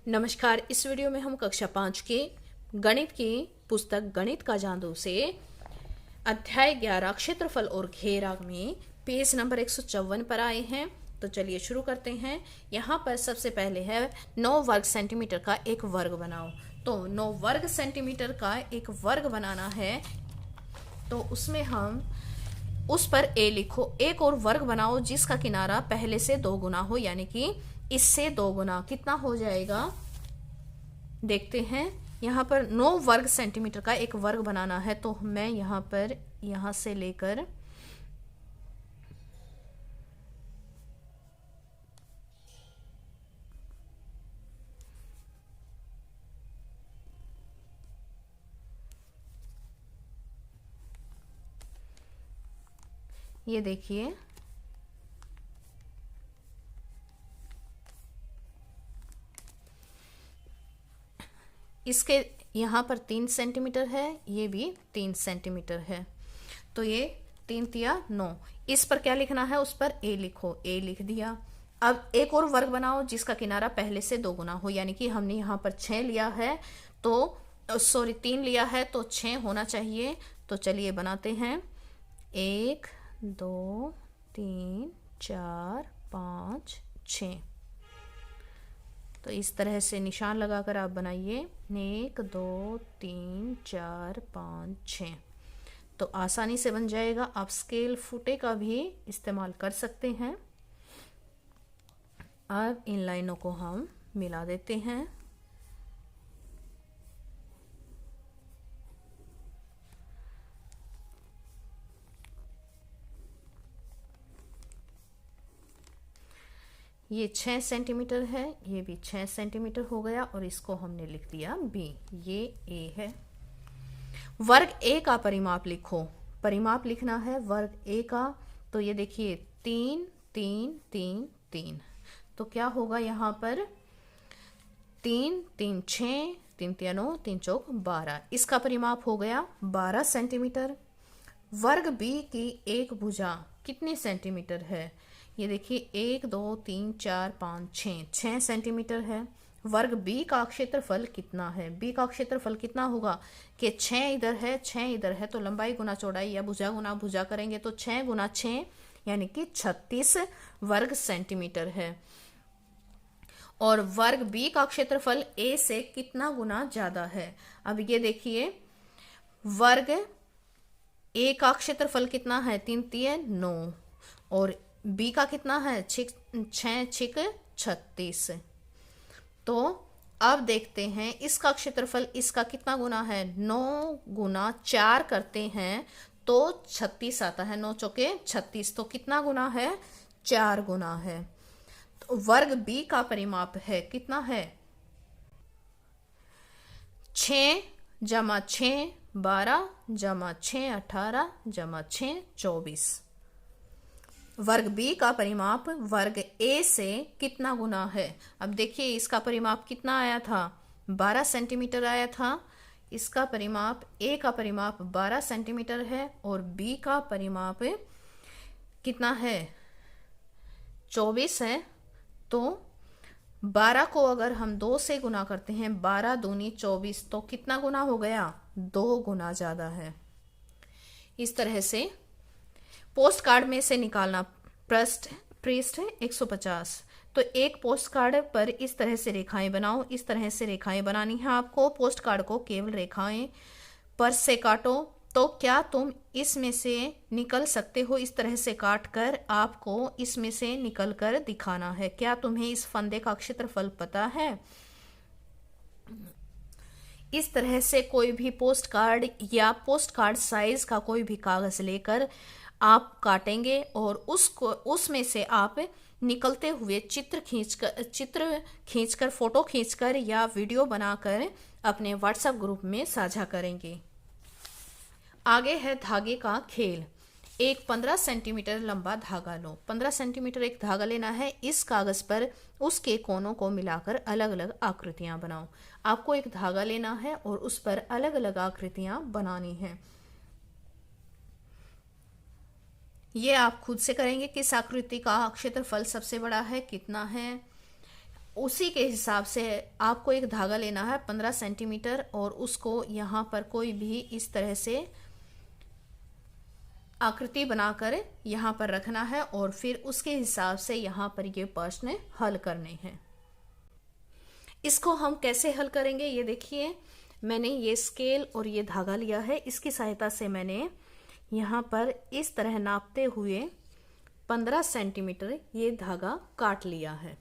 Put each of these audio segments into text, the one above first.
नमस्कार। इस वीडियो में हम कक्षा 5 के गणित की पुस्तक गणित का जादू से अध्याय 11 क्षेत्रफल और घेरा में पेज नंबर 154 पर आए हैं। तो चलिए शुरू करते हैं। यहाँ पर सबसे पहले है 9 वर्ग सेंटीमीटर का एक वर्ग बनाओ। तो 9 वर्ग सेंटीमीटर का एक वर्ग बनाना है, तो उसमें हम उस पर ए लिखो। एक और वर्ग बनाओ जिसका किनारा पहले से 2 गुना हो, यानी कि इससे 2 गुना। कितना हो जाएगा देखते हैं। यहाँ पर 9 वर्ग सेंटीमीटर का एक वर्ग बनाना है, तो मैं यहाँ पर यहाँ से लेकर ये देखिए, इसके यहाँ पर 3 सेंटीमीटर है, ये भी 3 सेंटीमीटर है, तो ये 3 तिया 9। इस पर क्या लिखना है, उस पर ए लिखो। ए लिख दिया। अब एक और वर्ग बनाओ जिसका किनारा पहले से 2 गुना हो, यानी कि हमने यहाँ पर 6 लिया है, तो 3 लिया है, तो 6 होना चाहिए। तो चलिए बनाते हैं। 1 2 3 4 5 6। तो इस तरह से निशान लगाकर आप बनाइए। 1 2 3 4 5 6। तो आसानी से बन जाएगा। आप स्केल फुटे का भी इस्तेमाल कर सकते हैं। अब इन लाइनों को हम मिला देते हैं। ये 6 सेंटीमीटर है, ये भी 6 सेंटीमीटर हो गया, और इसको हमने लिख दिया बी। ये ए है। वर्ग ए का परिमाप लिखो। परिमाप लिखना है वर्ग ए का। तो ये देखिए 3 3 3 3। तो क्या होगा यहाँ पर, 3 3 6, 3 तिया 9, 3 चौक 12। इसका परिमाप हो गया 12 सेंटीमीटर। वर्ग बी की एक भुजा कितनी सेंटीमीटर है, ये देखिए 1 2 3 4 5 6 सेंटीमीटर है। वर्ग बी का क्षेत्रफल कितना है, बी का क्षेत्रफल कितना होगा कि 6 इधर है, 6 इधर है, तो लंबाई गुना चौड़ाई या भुजा गुना भुजा करेंगे, तो 6 गुना 6 यानी कि 36 वर्ग सेंटीमीटर है। और वर्ग बी का क्षेत्रफल ए से कितना गुना ज्यादा है। अब ये देखिए, वर्ग ए का क्षेत्रफल कितना है, 3 तिया 9, और बी का कितना है, 6 6 36। तो अब देखते हैं इसका क्षेत्रफल इसका कितना गुना है। 9 गुना 4 करते हैं तो 36 आता है। 9 चौके 36, तो कितना गुना है, 4 गुना है। तो वर्ग बी का परिमाप है कितना है, 6 जमा 6 12 जमा 6 18 जमा 6 24। वर्ग बी का परिमाप वर्ग ए से कितना गुना है। अब देखिए इसका परिमाप कितना आया था, 12 सेंटीमीटर आया था। इसका परिमाप ए का परिमाप 12 सेंटीमीटर है, और बी का परिमाप कितना है, 24 है। तो 12 को अगर हम 2 से गुना करते हैं, 12 दूनी 24, तो कितना गुना हो गया, 2 गुना ज्यादा है। इस तरह से पोस्ट कार्ड में से निकालना। पृष्ठ 150। तो एक पोस्ट कार्ड पर इस तरह से रेखाएं बनाओ। इस तरह से रेखाएं बनानी है आपको। पोस्ट कार्ड को केवल रेखाएं पर से काटो। तो क्या तुम इसमें से निकल सकते हो, इस तरह से काट कर आपको इसमें से निकल कर दिखाना है। क्या तुम्हें इस फंदे का क्षेत्रफल पता है। इस तरह से कोई भी पोस्ट कार्ड या पोस्ट कार्ड साइज का कोई भी कागज लेकर आप काटेंगे, और उसको उसमें से आप निकलते हुए चित्र खींचकर फोटो खींचकर या वीडियो बनाकर अपने व्हाट्सएप ग्रुप में साझा करेंगे। आगे है धागे का खेल। एक 15 सेंटीमीटर लंबा धागा लो। 15 सेंटीमीटर एक धागा लेना है। इस कागज पर उसके कोनों को मिलाकर अलग अलग आकृतियां बनाओ। आपको एक धागा लेना है और उस पर अलग अलग आकृतियां बनानी है। ये आप खुद से करेंगे। किस आकृति का क्षेत्रफल सबसे बड़ा है, कितना है। उसी के हिसाब से आपको एक धागा लेना है 15 सेंटीमीटर और उसको यहाँ पर कोई भी इस तरह से आकृति बनाकर यहाँ पर रखना है और फिर उसके हिसाब से यहाँ पर ये प्रश्न हल करने हैं। इसको हम कैसे हल करेंगे, ये देखिए मैंने ये स्केल और ये धागा लिया है, इसकी सहायता से मैंने यहाँ पर इस तरह नापते हुए 15 सेंटीमीटर ये धागा काट लिया है।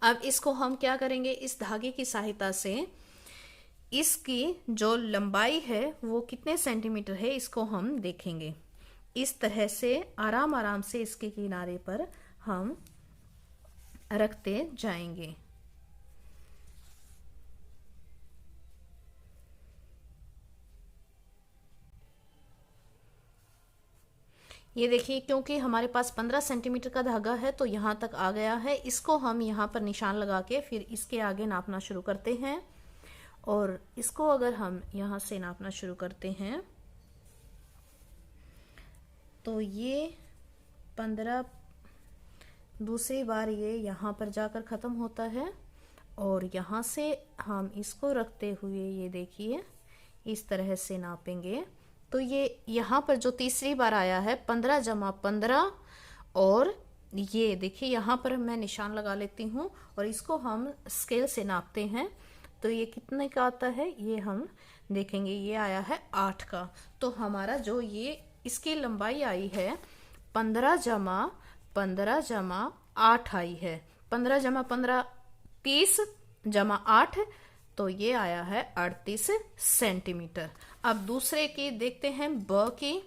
अब इसको हम क्या करेंगे, इस धागे की सहायता से इसकी जो लंबाई है वो कितने सेंटीमीटर है इसको हम देखेंगे। इस तरह से आराम आराम से इसके किनारे पर हम रखते जाएंगे। ये देखिए क्योंकि हमारे पास 15 सेंटीमीटर का धागा है तो यहाँ तक आ गया है। इसको हम यहाँ पर निशान लगा के फिर इसके आगे नापना शुरू करते हैं और इसको अगर हम यहाँ से नापना शुरू करते हैं तो ये 15 दूसरी बार ये यहाँ पर जाकर ख़त्म होता है और यहाँ से हम इसको रखते हुए ये देखिए इस तरह से नापेंगे तो ये यहाँ पर जो तीसरी बार आया है 15 जमा 15 और ये देखिए यहाँ पर मैं निशान लगा लेती हूँ और इसको हम स्केल से नापते हैं तो ये कितने का आता है ये हम देखेंगे। ये आया है 8 का। तो हमारा जो ये इसकी लंबाई आई है 15 जमा 8 आई है। 15 जमा 15 30 जमा 8 तो ये आया है 38 सेंटीमीटर। अब दूसरे की देखते हैं ब की,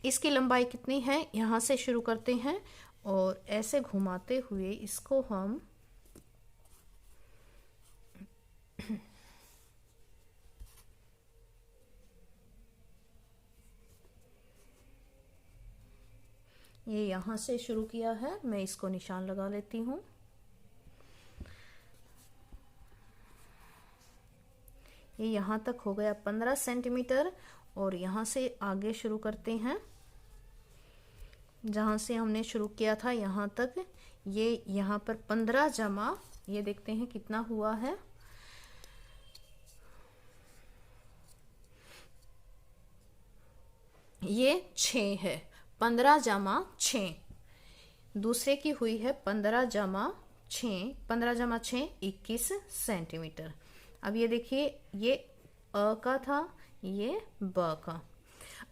इसकी लंबाई कितनी है। यहाँ से शुरू करते हैं और ऐसे घुमाते हुए इसको हम ये यहाँ से शुरू किया है, मैं इसको निशान लगा लेती हूँ। ये यहाँ तक हो गया 15 सेंटीमीटर और यहाँ से आगे शुरू करते हैं जहाँ से हमने शुरू किया था यहाँ तक। ये यहाँ पर 15 जमा ये देखते हैं कितना हुआ है, ये 6 है। 15 जमा 6 दूसरे की हुई है 15 जमा 6 21 सेंटीमीटर। अब ये देखिए ये अ का था, ये ब का।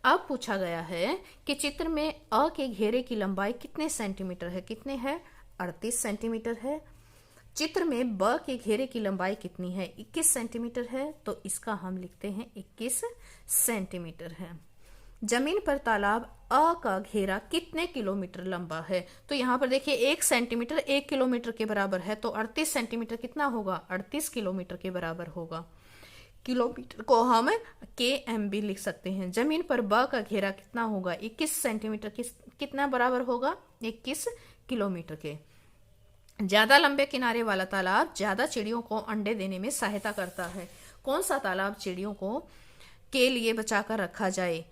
अब पूछा गया है कि चित्र में अ के घेरे की लंबाई कितने सेंटीमीटर है, कितने है 38 सेंटीमीटर है। चित्र में ब के घेरे की लंबाई कितनी है 21 सेंटीमीटर है तो इसका हम लिखते हैं 21 सेंटीमीटर है। जमीन पर तालाब अ का घेरा कितने किलोमीटर लंबा है, तो यहाँ पर देखिए 1 सेंटीमीटर 1 किलोमीटर के बराबर है तो 38 सेंटीमीटर कितना होगा 38 किलोमीटर के बराबर होगा। किलोमीटर को हम km भी लिख सकते हैं। जमीन पर ब का घेरा कितना होगा 21 सेंटीमीटर कितना बराबर होगा 21 किलोमीटर के। ज्यादा लंबे किनारे वाला तालाब ज्यादा चिड़ियों को अंडे देने में सहायता करता है। कौन सा तालाब चिड़ियों को के लिए बचाकर रखा जाए,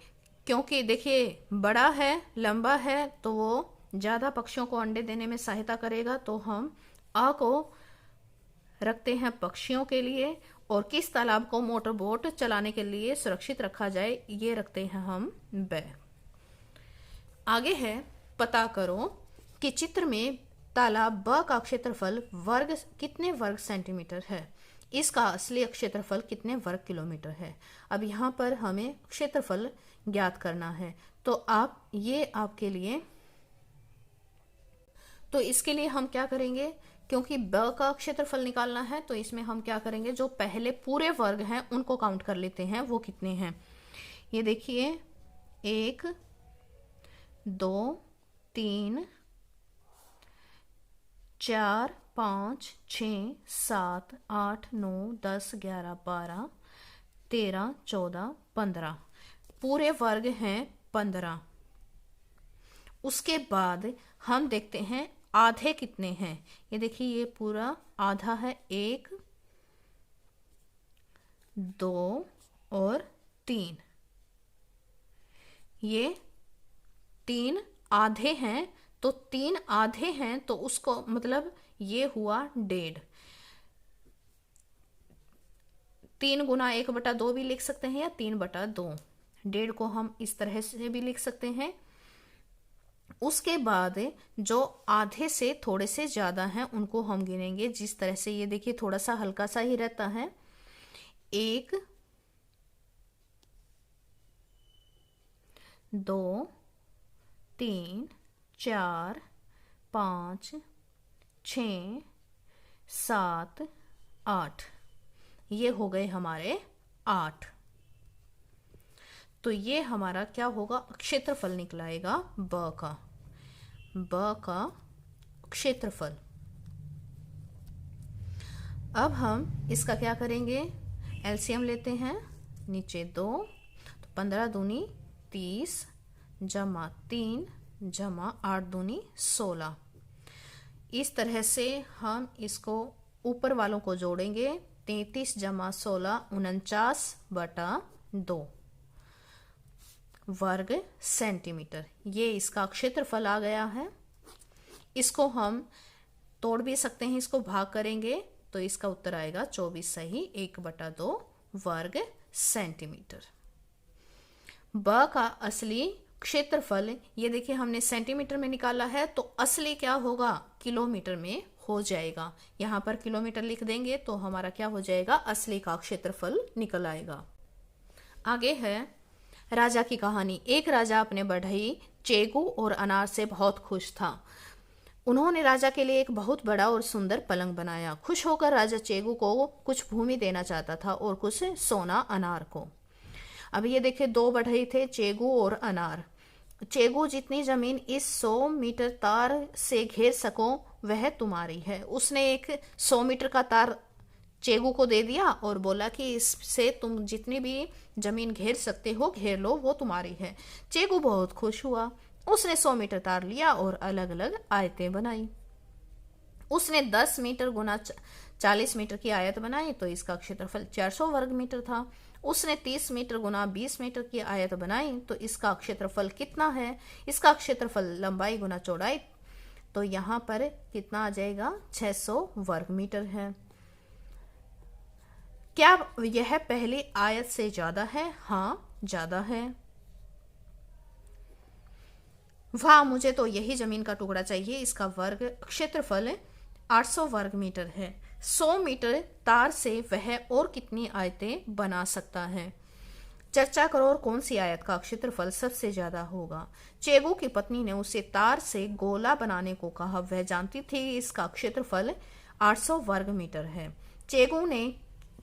क्योंकि देखिए बड़ा है लंबा है तो वो ज्यादा पक्षियों को अंडे देने में सहायता करेगा, तो हम अ को रखते हैं पक्षियों के लिए। और किस तालाब को मोटर बोट चलाने के लिए सुरक्षित रखा जाए, ये रखते हैं हम ब। आगे है पता करो कि चित्र में तालाब ब का क्षेत्रफल वर्ग कितने वर्ग सेंटीमीटर है, इसका असली क्षेत्रफल कितने वर्ग किलोमीटर है। अब यहाँ पर हमें क्षेत्रफल ज्ञात करना है तो आप ये आपके लिए, तो इसके लिए हम क्या करेंगे, क्योंकि ब का क्षेत्रफल निकालना है तो इसमें हम क्या करेंगे, जो पहले पूरे वर्ग हैं उनको काउंट कर लेते हैं वो कितने हैं। ये देखिए 1 2 3 4 5 6 7 8 9 10 11 12 13 14 15 पूरे वर्ग हैं 15। उसके बाद हम देखते हैं आधे कितने हैं। ये देखिए ये पूरा आधा है 1 2 और 3, ये 3 आधे हैं तो 3 आधे हैं तो उसको मतलब ये हुआ 1.5। 3 गुना 1/2 भी लिख सकते हैं या 3/2। 1.5 को हम इस तरह से भी लिख सकते हैं। उसके बाद जो आधे से थोड़े से ज्यादा हैं उनको हम गिनेंगे जिस तरह से, ये देखिए थोड़ा सा हल्का सा ही रहता है। 1 2 3 4 5 6 7 8, ये हो गए हमारे 8। तो ये हमारा क्या होगा, क्षेत्रफल निकलाएगा ब का क्षेत्रफल। अब हम इसका क्या करेंगे, एलसीएम लेते हैं। नीचे 2 तो 15 दूनी 30 जमा 3 जमा 8 दूनी 16। इस तरह से हम इसको ऊपर वालों को जोड़ेंगे। 33 जमा 16 49/2 वर्ग सेंटीमीटर। ये इसका क्षेत्रफल आ गया है। इसको हम तोड़ भी सकते हैं, इसको भाग करेंगे तो इसका उत्तर आएगा 24 सही 1/2 वर्ग सेंटीमीटर। ब का असली क्षेत्रफल, ये देखिए हमने सेंटीमीटर में निकाला है तो असली क्या होगा, किलोमीटर में हो जाएगा। यहाँ पर किलोमीटर लिख देंगे तो हमारा क्या हो जाएगा, असली का क्षेत्रफल निकल आएगा। आगे है राजा की कहानी। एक राजा अपने बढ़ई चेगू और अनार से बहुत खुश था। उन्होंने राजा के लिए एक बहुत बड़ा और सुंदर पलंग बनाया। खुश होकर राजा चेगू को कुछ भूमि देना चाहता था और कुछ सोना अनार को। अब ये देखिए 2 बढ़ई थे, चेगू और अनार। चेगू, जितनी जमीन इस 100 मीटर तार से घेर सको वह तुम्हारी है। उसने एक 100 मीटर का तार चेगू को दे दिया और बोला कि इससे तुम जितनी भी जमीन घेर सकते हो घेर लो, वो तुम्हारी है। चेगू बहुत खुश हुआ। उसने 100 मीटर तार लिया और अलग अलग आयतें बनाई। उसने 10 मीटर गुना 40 मीटर की आयत बनाई तो इसका क्षेत्रफल 400 वर्ग मीटर था। उसने 30 मीटर गुना 20 मीटर की आयत बनाई तो इसका क्षेत्रफल कितना है, इसका क्षेत्रफल लंबाई गुना चौड़ाई, तो यहाँ पर कितना आ जाएगा, 600 वर्ग मीटर है। क्या यह पहली आयत से ज्यादा है? हाँ, ज्यादा है। वाह, मुझे तो यही जमीन का टुकड़ा चाहिए। इसका वर्ग क्षेत्रफल 800 वर्ग मीटर है। 100 मीटर तार से वह और कितनी आयतें बना सकता है? चर्चा करो और कौन सी आयत का क्षेत्रफल सबसे ज्यादा होगा। चेगू की पत्नी ने उसे तार से गोला बनाने को कहा। वह जानती थी इसका क्षेत्रफल 800 वर्ग मीटर है। चेगू ने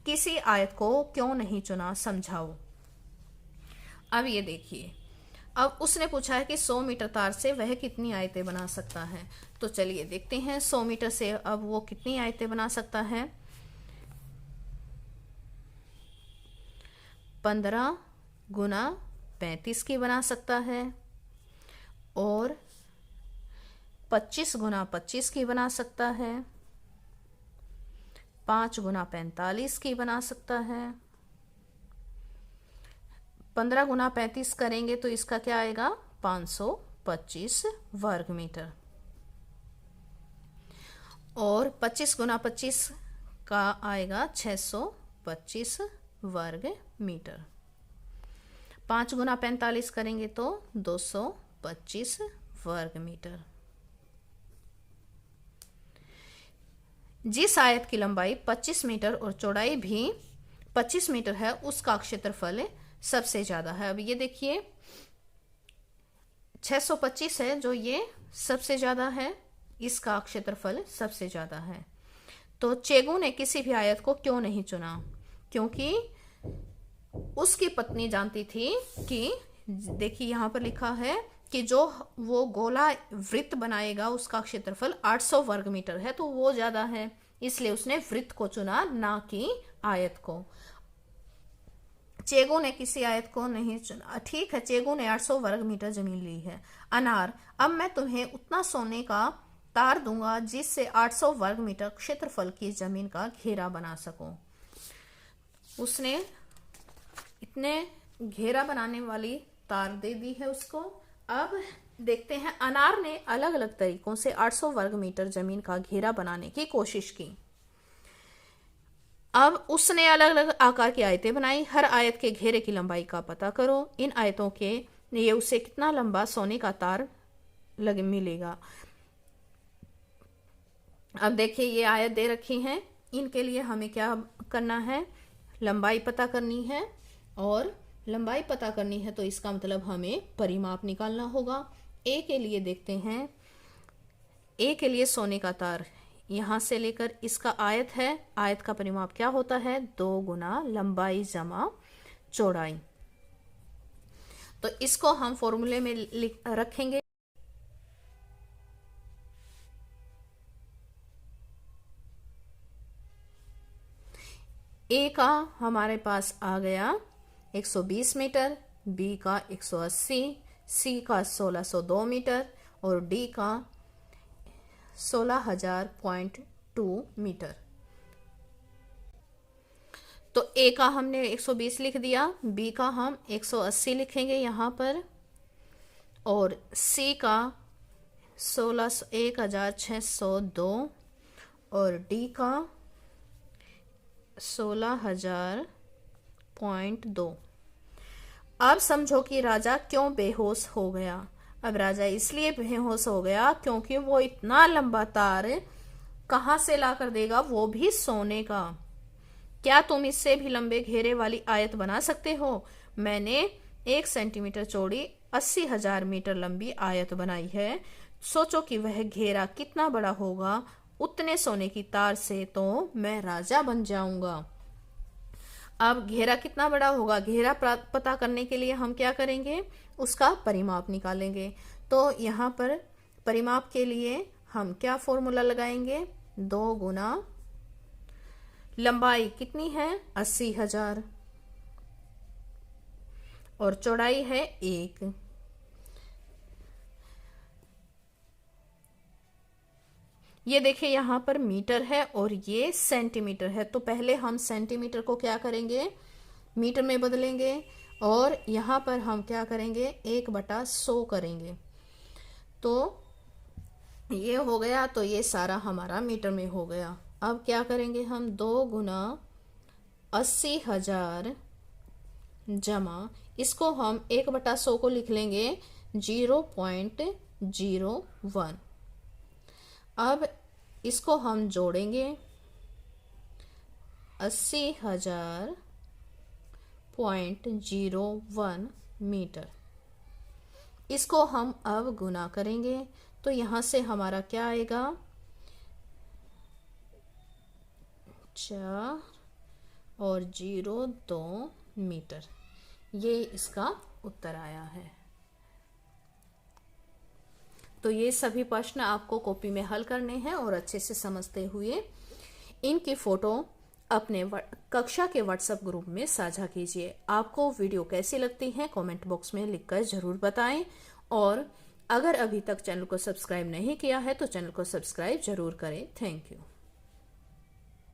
किसी आयत को क्यों नहीं चुना, समझाओ। अब ये देखिए, अब उसने पूछा है कि 100 मीटर तार से वह कितनी आयतें बना सकता है। तो चलिए देखते हैं 100 मीटर से अब वो कितनी आयतें बना सकता है। 15 गुना 35 की बना सकता है और 25 गुना 25 की बना सकता है, 5 गुना 45 की बना सकता है। 15 गुना 35 करेंगे तो इसका क्या आएगा, 525 वर्ग मीटर। और 25 गुना 25 का आएगा 625 वर्ग मीटर। 5 गुना 45 करेंगे तो 225 वर्ग मीटर। जिस आयत की लंबाई 25 मीटर और चौड़ाई भी 25 मीटर है उसका क्षेत्रफल सबसे ज्यादा है। अब ये देखिए 625 है जो ये सबसे ज्यादा है, इसका क्षेत्रफल सबसे ज्यादा है। तो चेगू ने किसी भी आयत को क्यों नहीं चुना? क्योंकि उसकी पत्नी जानती थी कि, देखिए यहां पर लिखा है कि जो वो गोला वृत्त बनाएगा उसका क्षेत्रफल 800 वर्ग मीटर है, तो वो ज्यादा है, इसलिए उसने वृत्त को चुना, ना कि आयत को। चेगू ने किसी आयत को नहीं चुना। ठीक है, चेगू ने 800 वर्ग मीटर जमीन ली है। अनार, अब मैं तुम्हें उतना सोने का तार दूंगा जिससे 800 वर्ग मीटर क्षेत्रफल की जमीन का घेरा बना सको। उसने इतने घेरा बनाने वाली तार दे दी है उसको। अब देखते हैं, अनार ने अलग अलग तरीकों से 800 वर्ग मीटर जमीन का घेरा बनाने की कोशिश की। अब उसने अलग अलग आकार की आयतें बनाई। हर आयत के घेरे की लंबाई का पता करो। इन आयतों के ये उसे कितना लंबा सोने का तार मिलेगा। अब देखिए ये आयत दे रखी हैं, इनके लिए हमें क्या करना है, लंबाई पता करनी है। और लंबाई पता करनी है तो इसका मतलब हमें परिमाप निकालना होगा। ए के लिए देखते हैं, ए के लिए सोने का तार यहां से लेकर इसका आयत है, आयत का परिमाप क्या होता है, 2 गुना लंबाई जमा चौड़ाई। तो इसको हम फॉर्मूले में रखेंगे। ए का हमारे पास आ गया 120 मीटर, बी का 180, सी का 1602 मीटर और डी का 16,000.2 मीटर। तो ए का हमने 120 लिख दिया, बी का हम 180 लिखेंगे यहाँ पर और सी का 16,602 और डी का 16,000.2। अब समझो कि राजा क्यों बेहोश हो गया। अब राजा इसलिए बेहोश हो गया क्योंकि वो इतना लंबा तार कहां से ला कर देगा, वो भी सोने का। क्या तुम इससे भी लंबे घेरे वाली आयत बना सकते हो? मैंने 1 सेंटीमीटर चौड़ी 80,000 मीटर लंबी आयत बनाई है। सोचो कि वह घेरा कितना बड़ा होगा। उतने सोने की तार से तो मैं राजा बन जाऊंगा। अब घेरा कितना बड़ा होगा, घेरा पता करने के लिए हम क्या करेंगे, उसका परिमाप निकालेंगे। तो यहाँ पर परिमाप के लिए हम क्या फॉर्मूला लगाएंगे, 2 गुना लंबाई कितनी है 80,000 और चौड़ाई है 1। ये देखिए यहाँ पर मीटर है और ये सेंटीमीटर है, तो पहले हम सेंटीमीटर को क्या करेंगे, मीटर में बदलेंगे और यहाँ पर हम क्या करेंगे, 1/100 करेंगे। तो ये हो गया, तो ये सारा हमारा मीटर में हो गया। अब क्या करेंगे हम, 2 गुना 80,000 जमा, इसको हम 1/100 को लिख लेंगे 0.01। अब इसको हम जोड़ेंगे 80,000.01 मीटर। इसको हम अब गुना करेंगे तो यहां से हमारा क्या आएगा, 4 और 0.2 मीटर। ये इसका उत्तर आया है। तो ये सभी प्रश्न आपको कॉपी में हल करने हैं और अच्छे से समझते हुए इनकी फोटो अपने कक्षा के व्हाट्सएप ग्रुप में साझा कीजिए। आपको वीडियो कैसी लगती है कमेंट बॉक्स में लिखकर जरूर बताएं और अगर अभी तक चैनल को सब्सक्राइब नहीं किया है तो चैनल को सब्सक्राइब जरूर करें। Thank you.